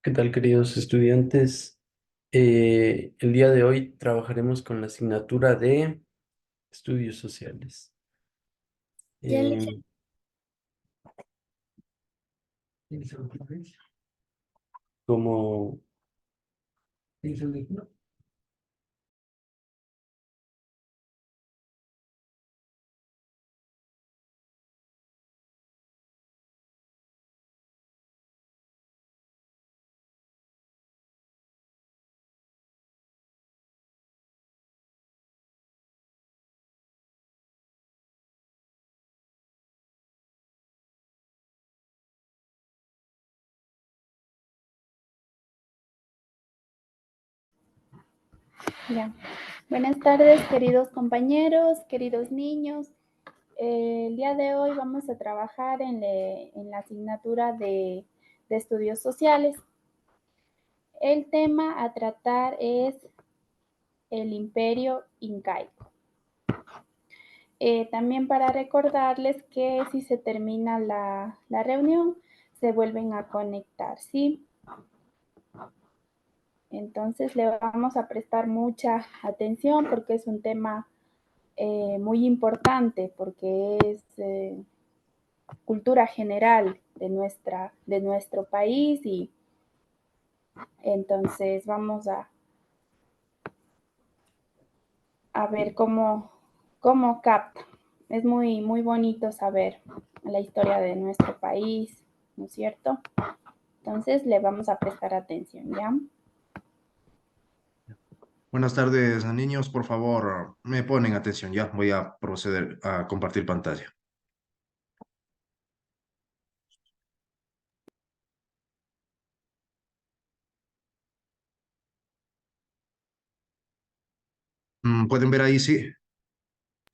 ¿Qué tal, queridos estudiantes? El día de hoy trabajaremos con la asignatura de estudios sociales. Ya le hice. Eh, como, Ya. Buenas tardes, queridos compañeros, queridos niños. El día de hoy vamos a trabajar en la asignatura de estudios sociales. El tema a tratar es el imperio incaico. También para recordarles que si se termina la reunión, se vuelven a conectar, ¿sí? Entonces le vamos a prestar mucha atención porque es un tema muy importante porque es cultura general de nuestro país y entonces vamos a ver cómo capta. Es muy bonito saber la historia de nuestro país, ¿no es cierto? Entonces le vamos a prestar atención, ¿ya? Buenas tardes, niños. Por favor, me ponen atención ya. Voy a proceder a compartir pantalla. ¿Pueden ver ahí? Sí.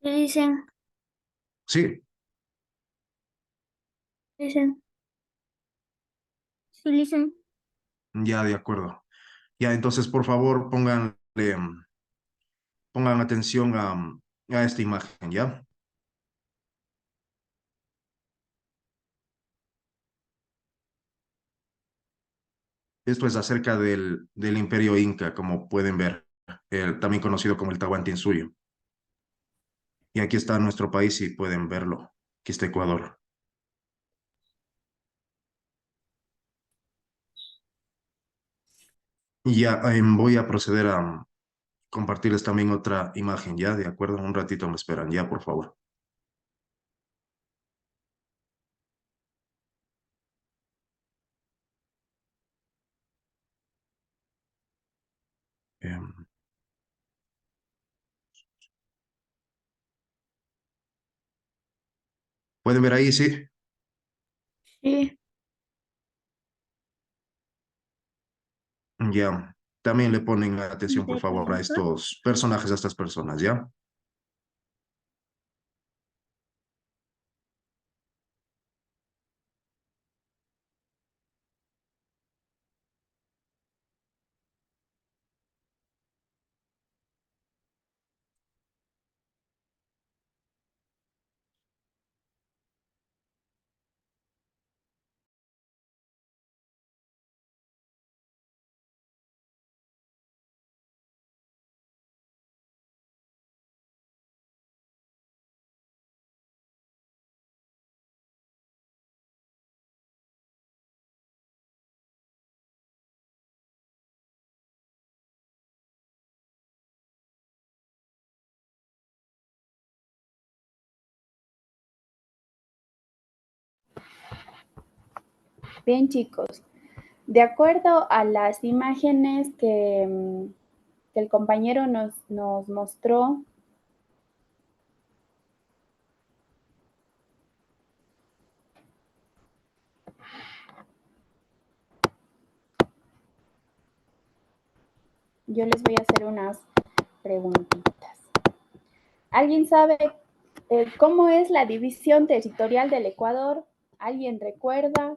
Dicen, Sí, dicen, sí, dicen. ya de acuerdo. Ya, entonces, por favor, pongan atención a esta imagen, ¿ya? Esto es acerca del Imperio Inca, como pueden ver, también conocido como el Tahuantinsuyo. Y aquí está nuestro país, si pueden verlo. Aquí está Ecuador. Y ya voy a proceder a compartirles también otra imagen, ¿ya? De acuerdo, un ratito me esperan, ya, por favor. Em, ¿Pueden ver ahí? Sí. Sí. Ya. También le ponen atención, por ¿De favor, a profesor? estos personajes, a estas personas, ¿ya? Bien, chicos. De acuerdo a las imágenes que el compañero nos mostró, yo les voy a hacer unas preguntitas. ¿Alguien sabe cómo es la división territorial del Ecuador? ¿Alguien recuerda?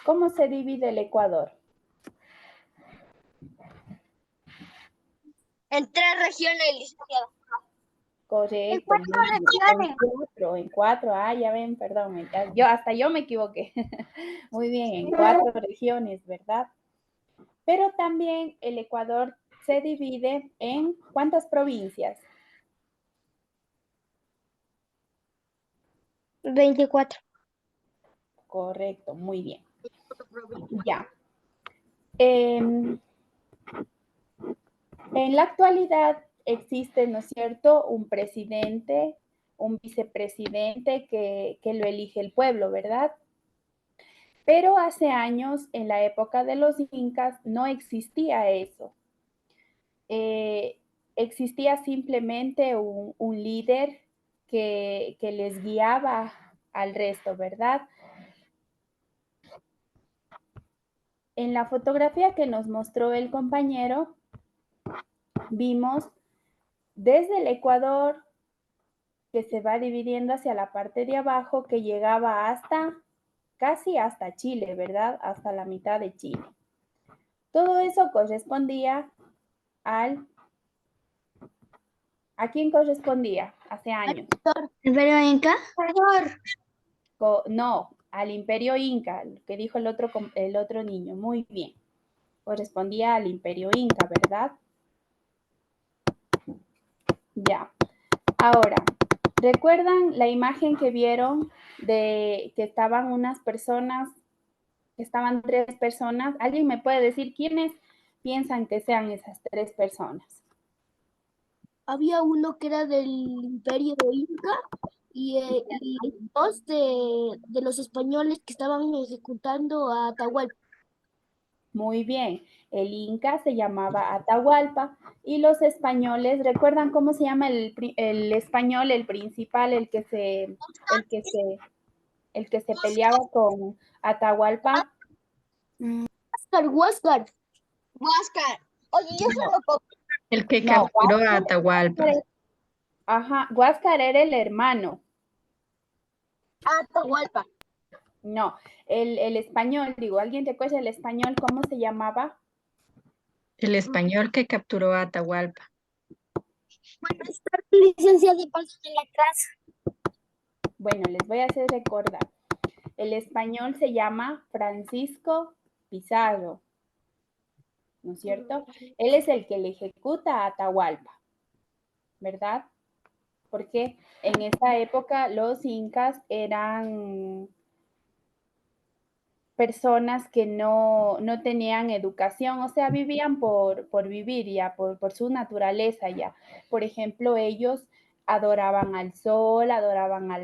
¿Cómo se divide el Ecuador? En tres regiones, licenciado. Correcto, muy bien. En cuatro, ya ven, perdón, hasta yo me equivoqué. Muy bien, en 4 regiones, ¿verdad? Pero también el Ecuador se divide en ¿cuántas provincias? 24. Correcto, muy bien. Ya. En la actualidad existe, ¿no es cierto?, un presidente, un vicepresidente que lo elige el pueblo, ¿verdad? Pero hace años, en la época de los incas, no existía eso. Existía simplemente un líder que les guiaba al resto, ¿verdad? En la fotografía que nos mostró el compañero, vimos desde el Ecuador que se va dividiendo hacia la parte de abajo, que llegaba hasta, casi hasta Chile, ¿verdad? Hasta la mitad de Chile. Todo eso correspondía ¿a quién correspondía hace años? ¿Imperio Inca? No, al Imperio Inca, que dijo el otro niño. Muy bien. Correspondía al Imperio Inca, ¿verdad? Ya. Ahora, ¿recuerdan la imagen que vieron de que estaban unas personas, que estaban 3 personas? ¿Alguien me puede decir quiénes piensan que sean esas 3 personas? Había uno que era del Imperio Inca y dos de los españoles que estaban ejecutando a Atahualpa. Muy bien, el Inca se llamaba Atahualpa y los españoles, ¿recuerdan cómo se llama el español, el principal, el que se peleaba con Atahualpa? Huáscar. Huáscar. Oye, yo No, solo El que no, capturó a Atahualpa. ajá, Huáscar era el hermano. Atahualpa. No, el español, digo, ¿alguien recuerda el español cómo se llamaba? El español que capturó a Atahualpa. Buenas tardes, licenciada, y paso en la clase. Bueno, les voy a hacer recordar. El español se llama Francisco Pizarro, ¿no es cierto? Él es el que le ejecuta a Atahualpa, ¿verdad? Porque en esa época los incas eran personas que no tenían educación, o sea, vivían por vivir ya, por su naturaleza ya. Por ejemplo, ellos adoraban al sol, adoraban a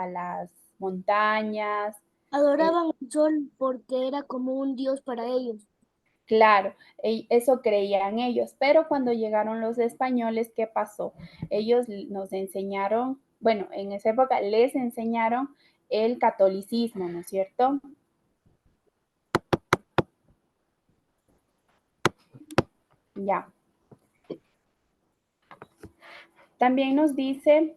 las montañas. Adoraban al sol porque era como un dios para ellos. Claro, eso creían ellos, pero cuando llegaron los españoles, ¿qué pasó? Ellos nos enseñaron, bueno, en esa época les enseñaron el catolicismo, ¿no es cierto? Ya. También nos dice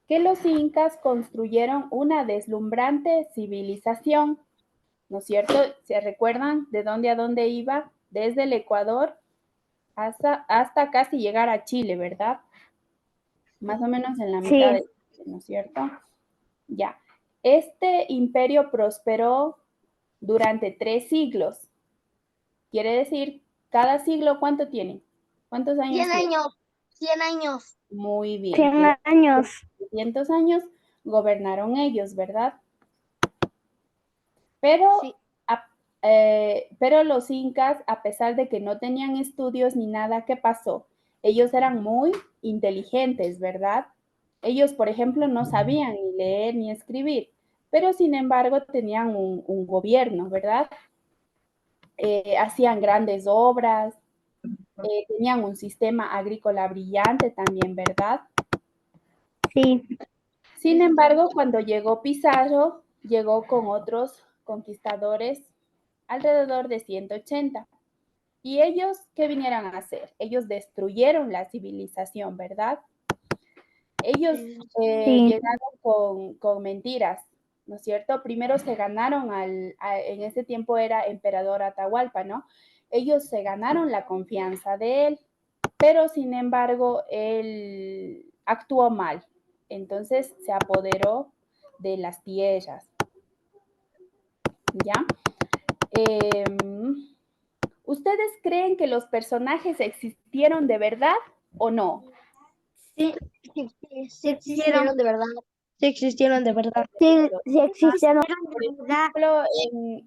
que los incas construyeron una deslumbrante civilización, ¿no es cierto? ¿Se recuerdan de dónde a dónde iba? Desde el Ecuador hasta casi llegar a Chile, ¿verdad? Más o menos en la mitad de Chile, ¿no es cierto? Ya. Este imperio prosperó durante 3 siglos. Quiere decir, cada siglo, ¿cuánto tiene? ¿Cuántos años 100 tiene? años. 100 años. Muy bien. 100 años. 200 años gobernaron ellos, ¿verdad? Pero, Sí. pero los incas, a pesar de que no tenían estudios ni nada, ¿qué pasó? Ellos eran muy inteligentes, ¿verdad? Ellos, por ejemplo, no sabían ni leer ni escribir, pero sin embargo tenían un gobierno, ¿verdad? Hacían grandes obras, tenían un sistema agrícola brillante también, ¿verdad? Sí. Sin embargo, cuando llegó Pizarro, llegó con otros conquistadores, alrededor de 180. ¿Y ellos qué vinieron a hacer? Ellos destruyeron la civilización, ¿verdad? Ellos llegaron con mentiras, ¿no es cierto? Primero se ganaron en ese tiempo era emperador Atahualpa, ¿no? Ellos se ganaron la confianza de él, pero sin embargo, él actuó mal. Entonces se apoderó de las tierras. ¿Ya? ¿Ustedes creen que los personajes existieron de verdad o no? Sí, sí existieron de verdad. Sí existieron de verdad. Sí existieron Por de verdad. ejemplo,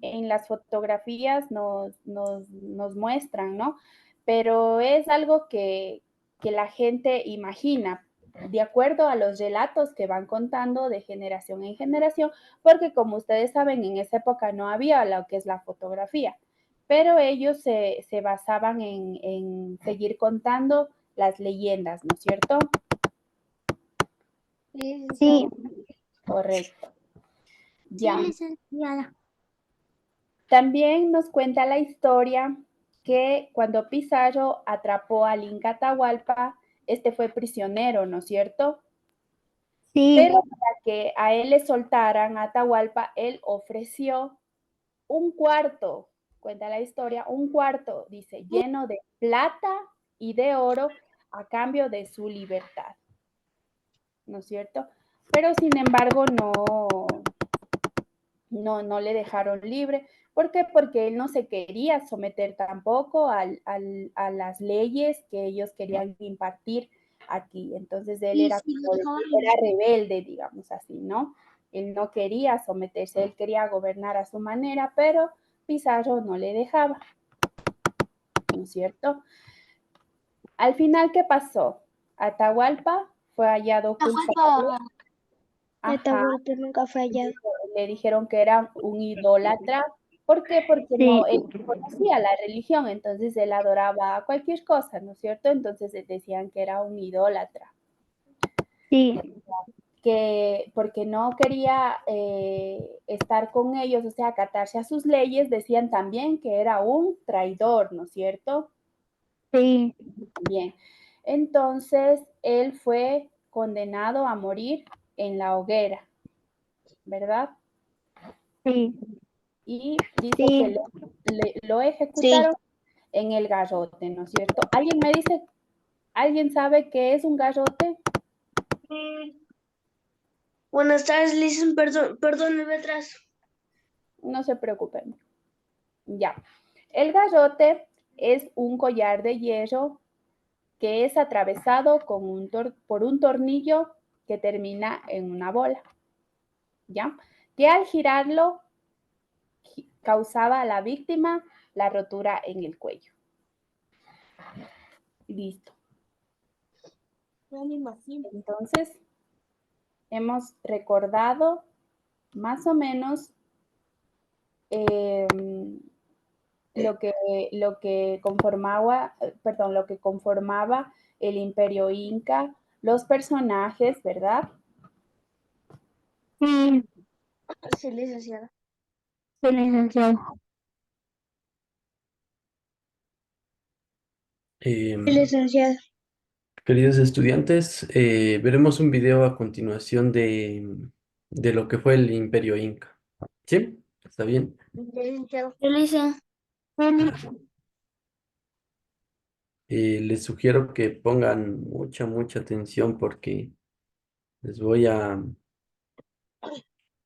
en las fotografías nos muestran, ¿no? Pero es algo que la gente imagina de acuerdo a los relatos que van contando de generación en generación, porque como ustedes saben, en esa época no había lo que es la fotografía, pero ellos se basaban en seguir contando las leyendas, ¿no es cierto? Sí, Correcto. sí, Ya. licenciada. También nos cuenta la historia que cuando Pizarro atrapó al Inca Atahualpa, este fue prisionero, ¿no es cierto? Sí, Pero para que a él le soltaran a Atahualpa, él ofreció un cuarto, cuenta la historia, un cuarto, dice, lleno de plata y de oro a cambio de su libertad, ¿no es cierto? Pero sin embargo no le dejaron libre. ¿Por qué? Porque él no se quería someter tampoco a las leyes que ellos querían impartir aquí. Entonces él sí, era, sí, lo dejaban. era rebelde, digamos así, ¿no? Él no quería someterse, él quería gobernar a su manera, pero Pizarro no le dejaba, ¿no es cierto? Al final, ¿qué pasó? Atahualpa fue hallado culpable. Ajá, Atahualpa nunca fue hallado. le dijeron que era un idólatra. ¿Por qué? Porque Sí, no, él conocía la religión, entonces él adoraba cualquier cosa, ¿no es cierto? Entonces decían que era un idólatra, sí, que porque no quería estar con ellos, o sea, acatarse a sus leyes, decían también que era un traidor, ¿no es cierto? sí, Bien, entonces él fue condenado a morir en la hoguera, ¿verdad? sí, Y dice que sí, lo sí. ejecutaron en el garrote, ¿no es cierto? ¿Alguien me dice, alguien sabe qué es un garrote? Buenas tardes, Licen, perdón, atrás. No se preocupen. Ya. El garrote es un collar de hierro que es atravesado por un tornillo que termina en una bola, ¿ya? Que al girarlo causaba a la víctima la rotura en el cuello. Listo. No me imagino. Entonces, hemos recordado más o menos eh, lo que conformaba, perdón, lo que conformaba el imperio inca, los personajes, ¿verdad? Sí, sí, licenciada. Sí, licenciado. Sí, Em, licenciada. Queridos estudiantes, veremos un video a continuación de lo que fue el Imperio Inca. ¿Sí? ¿Está bien? Licenciado. Sí, licenciado. Les sugiero que pongan mucha atención porque les La voy a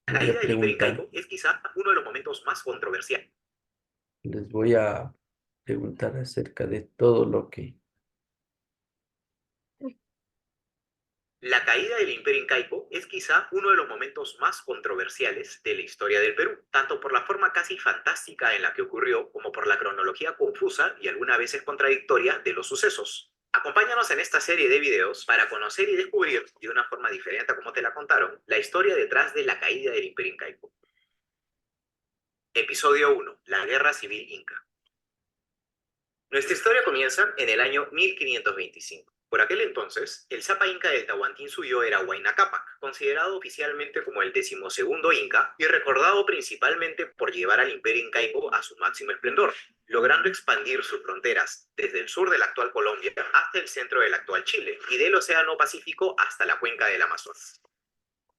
caída del Imperio preguntar, Incaico es quizá uno de los momentos más controversiales. les voy a preguntar acerca de todo lo que... La caída del Imperio Incaico es quizá uno de los momentos más controversiales de la historia del Perú, tanto por la forma casi fantástica en la que ocurrió como por la cronología confusa y algunas veces contradictoria de los sucesos. Acompáñanos en esta serie de videos para conocer y descubrir, de una forma diferente a como te la contaron, la historia detrás de la caída del Imperio Incaico. Episodio 1. La Guerra Civil Inca. Nuestra historia comienza en el año 1525. Por aquel entonces, el Zapa Inca del Tahuantinsuyo era Huayna Cápac, considerado oficialmente como el 12º Inca y recordado principalmente por llevar al Imperio Incaico a su máximo esplendor, logrando expandir sus fronteras desde el sur de la actual Colombia hasta el centro del actual Chile y del Océano Pacífico hasta la cuenca del Amazonas.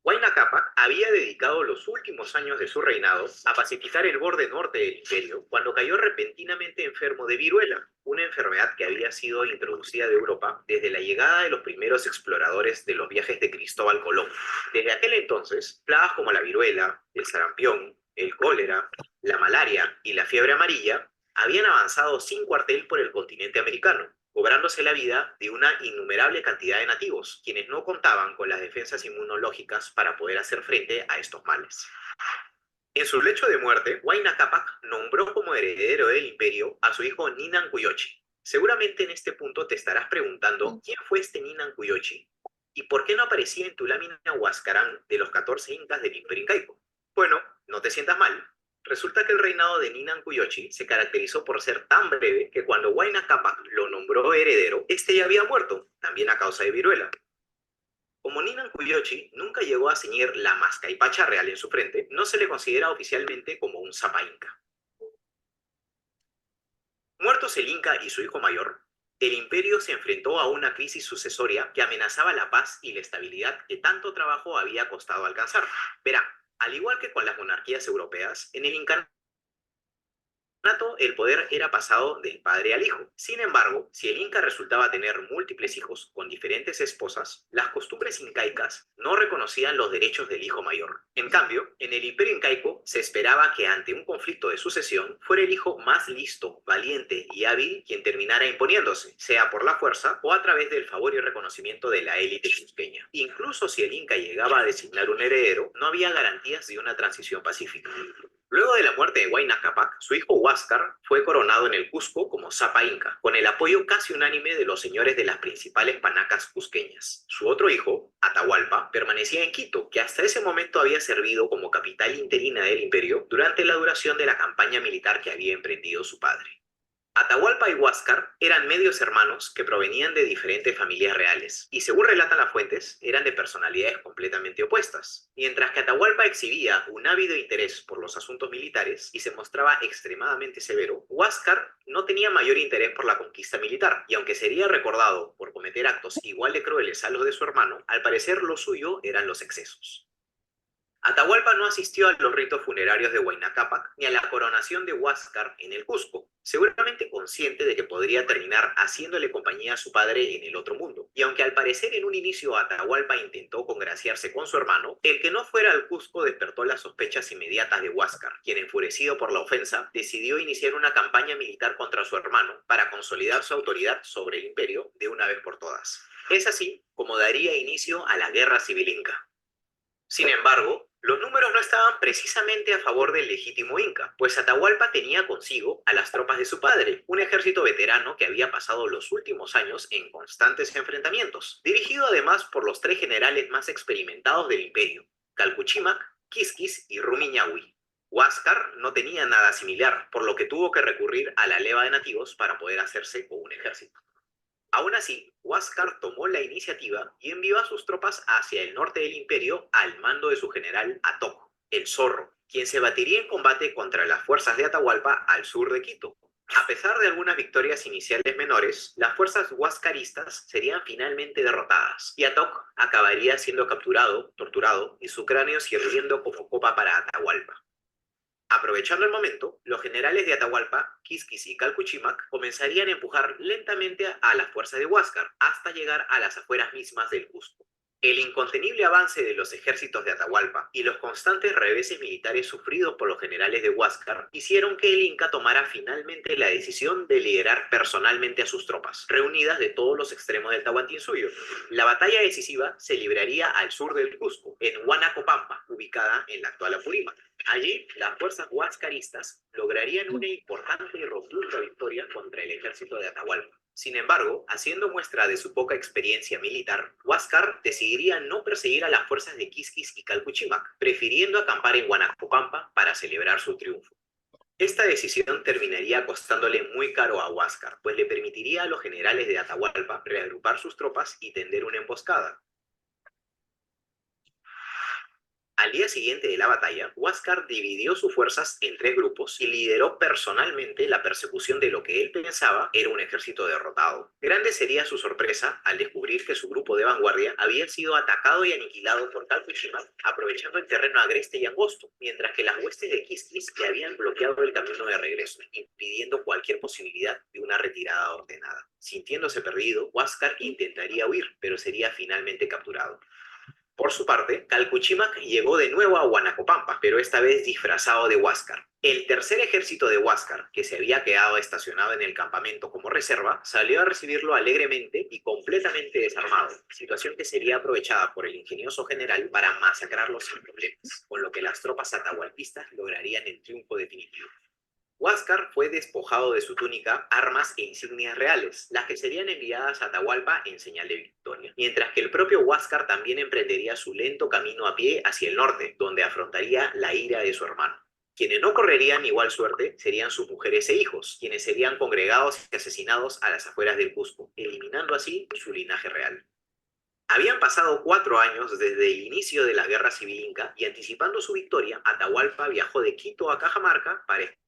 Huayna Cápac había dedicado los últimos años de su reinado a pacificar el borde norte del imperio cuando cayó repentinamente enfermo de viruela, una enfermedad que había sido introducida de Europa desde la llegada de los primeros exploradores de los viajes de Cristóbal Colón. Desde aquel entonces, plagas como la viruela, el sarampión, el cólera, la malaria y la fiebre amarilla habían avanzado sin cuartel por el continente americano, cobrándose la vida de una innumerable cantidad de nativos, quienes no contaban con las defensas inmunológicas para poder hacer frente a estos males. En su lecho de muerte, Huayna Cápac nombró como heredero del imperio a su hijo Ninan Cuyochi. Seguramente en este punto te estarás preguntando quién fue este Ninan Cuyochi y por qué no aparecía en tu lámina Huascarán de los 14 incas del imperio incaico. Bueno, no te sientas mal. Resulta que el reinado de Ninan Cuyochi se caracterizó por ser tan breve que cuando Huayna Cápac lo nombró heredero, este ya había muerto, también a causa de viruela. Como Ninan Cuyochi nunca llegó a ceñir la mascaipacha real en su frente, no se le considera oficialmente como un Sapa Inca. Muertos el Inca y su hijo mayor, el imperio se enfrentó a una crisis sucesoria que amenazaba la paz y la estabilidad que tanto trabajo había costado alcanzar. Verá, al igual que con las monarquías europeas, en el incanato el poder era pasado del padre al hijo. Sin embargo, si el Inca resultaba tener múltiples hijos con diferentes esposas, las costumbres incaicas no reconocían los derechos del hijo mayor. En cambio, en el imperio incaico se esperaba que ante un conflicto de sucesión fuera el hijo más listo, valiente y hábil quien terminara imponiéndose, sea por la fuerza o a través del favor y reconocimiento de la élite cusqueña. Incluso si el Inca llegaba a designar un heredero, no había garantías de una transición pacífica. Luego de la muerte de Huayna Cápac, su hijo Huáscar fue coronado en el Cusco como Sapa Inca, con el apoyo casi unánime de los señores de las principales panacas cusqueñas. Su otro hijo, Atahualpa, permanecía en Quito, que hasta ese momento había servido como capital interina del imperio durante la duración de la campaña militar que había emprendido su padre. Atahualpa y Huáscar eran medios hermanos que provenían de diferentes familias reales, y según relatan las fuentes, eran de personalidades completamente opuestas. Mientras que Atahualpa exhibía un ávido interés por los asuntos militares y se mostraba extremadamente severo, Huáscar no tenía mayor interés por la conquista militar, y aunque sería recordado por cometer actos igual de crueles a los de su hermano, al parecer lo suyo eran los excesos. Atahualpa no asistió a los ritos funerarios de Huayna Cápac ni a la coronación de Huáscar en el Cusco, seguramente consciente de que podría terminar haciéndole compañía a su padre en el otro mundo. Y aunque al parecer en un inicio Atahualpa intentó congraciarse con su hermano, el que no fuera al Cusco despertó las sospechas inmediatas de Huáscar, quien enfurecido por la ofensa decidió iniciar una campaña militar contra su hermano para consolidar su autoridad sobre el imperio de una vez por todas. Es así como daría inicio a la Guerra Civil Inca. Sin embargo, los números no estaban precisamente a favor del legítimo Inca, pues Atahualpa tenía consigo a las tropas de su padre, un ejército veterano que había pasado los últimos años en constantes enfrentamientos, dirigido además por los 3 generales más experimentados del imperio, Calcuchimac, Quisquis y Rumiñahui. Huáscar no tenía nada similar, por lo que tuvo que recurrir a la leva de nativos para poder hacerse con un ejército. Aún así, Huáscar tomó la iniciativa y envió a sus tropas hacia el norte del imperio al mando de su general Atoc, el Zorro, quien se batiría en combate contra las fuerzas de Atahualpa al sur de Quito. A pesar de algunas victorias iniciales menores, las fuerzas huáscaristas serían finalmente derrotadas, y Atoc acabaría siendo capturado, torturado y su cráneo sirviendo como copa para Atahualpa. Aprovechando el momento, los generales de Atahualpa, Quisquis y Calcuchimac comenzarían a empujar lentamente a las fuerzas de Huáscar hasta llegar a las afueras mismas del Cusco. El incontenible avance de los ejércitos de Atahualpa y los constantes reveses militares sufridos por los generales de Huáscar hicieron que el Inca tomara finalmente la decisión de liderar personalmente a sus tropas, reunidas de todos los extremos del Tahuantinsuyo. La batalla decisiva se libraría al sur del Cusco, en Huanacopampa, ubicada en la actual Apurímac. Allí, las fuerzas huáscaristas lograrían una importante y robusta victoria contra el ejército de Atahualpa. Sin embargo, haciendo muestra de su poca experiencia militar, Huáscar decidiría no perseguir a las fuerzas de Quisquis y Calcuchimac, prefiriendo acampar en Huanacopampa para celebrar su triunfo. Esta decisión terminaría costándole muy caro a Huáscar, pues le permitiría a los generales de Atahualpa reagrupar sus tropas y tender una emboscada. Al día siguiente de la batalla, Huáscar dividió sus fuerzas en 3 grupos y lideró personalmente la persecución de lo que él pensaba era un ejército derrotado. Grande sería su sorpresa al descubrir que su grupo de vanguardia había sido atacado y aniquilado por Calpuchímac, aprovechando el terreno agreste y angosto, mientras que las huestes de Quisquis le habían bloqueado el camino de regreso, impidiendo cualquier posibilidad de una retirada ordenada. Sintiéndose perdido, Huáscar intentaría huir, pero sería finalmente capturado. Por su parte, Calpuchímac llegó de nuevo a Huanacopampa, pero esta vez disfrazado de Huáscar. El tercer ejército de Huáscar, que se había quedado estacionado en el campamento como reserva, salió a recibirlo alegremente y completamente desarmado, situación que sería aprovechada por el ingenioso general para masacrarlos sin problemas, con lo que las tropas atahualpistas lograrían el triunfo definitivo. Huáscar fue despojado de su túnica, armas e insignias reales, las que serían enviadas a Atahualpa en señal de victoria, mientras que el propio Huáscar también emprendería su lento camino a pie hacia el norte, donde afrontaría la ira de su hermano. Quienes no correrían igual suerte serían sus mujeres e hijos, quienes serían congregados y asesinados a las afueras del Cusco, eliminando así su linaje real. Habían pasado 4 años desde el inicio de la Guerra Civil Inca y anticipando su victoria, Atahualpa viajó de Quito a Cajamarca para